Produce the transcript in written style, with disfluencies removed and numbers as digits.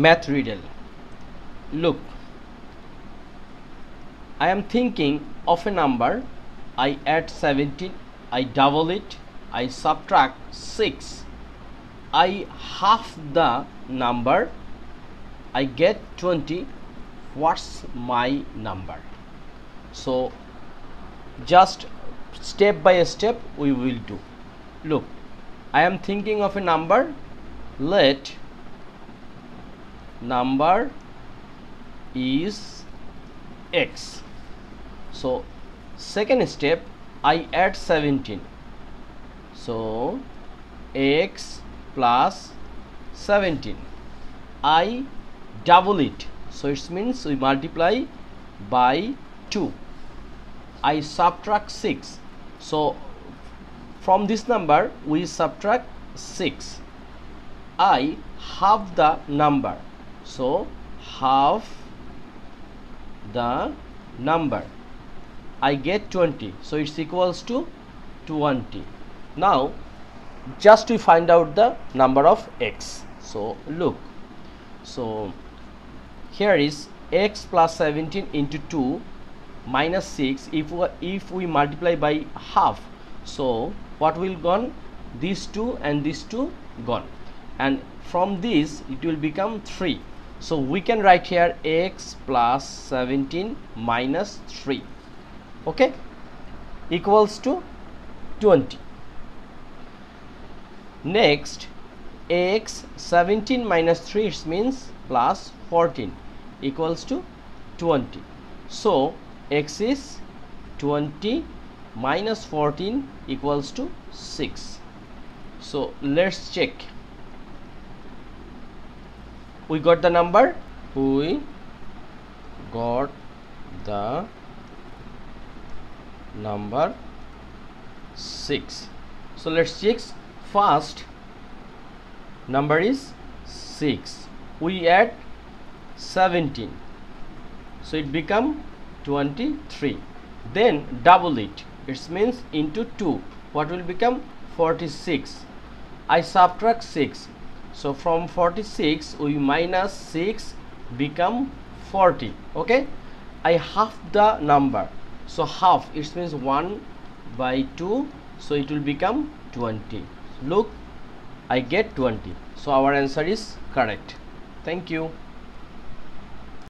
Math riddle. Look, I am thinking of a number. I add 17, I double it, I subtract 6, I half the number, I get 20. What's my number? So just step by step we will do. Look, I am thinking of a number. Let number is x. So second step, I add 17, so x plus 17. I double it, so it means we multiply by 2. I subtract 6, so from this number we subtract 6. I half the number, so half the number, I get 20, so it's equals to 20. Now just to find out the number of x. So look, so here is x plus 17 into 2 minus 6. If we multiply by half, so what will gone? These two and these two gone, and from this it will become 3. So we can write here x plus 17 minus 3, okay, equals to 20. Next, x 17 minus 3, it means plus 14, equals to 20. So x is 20 minus 14 equals to 6. So let's check. We got the number, we got the number 6. So let's check. First number is 6. We add 17, so it become 23. Then double it, it means into 2. What will become? 46. I subtract 6, so from 46 we minus 6 become 40. Okay, I half the number, so half, it means 1 by 2, so it will become 20. Look, I get 20. So our answer is correct. Thank you.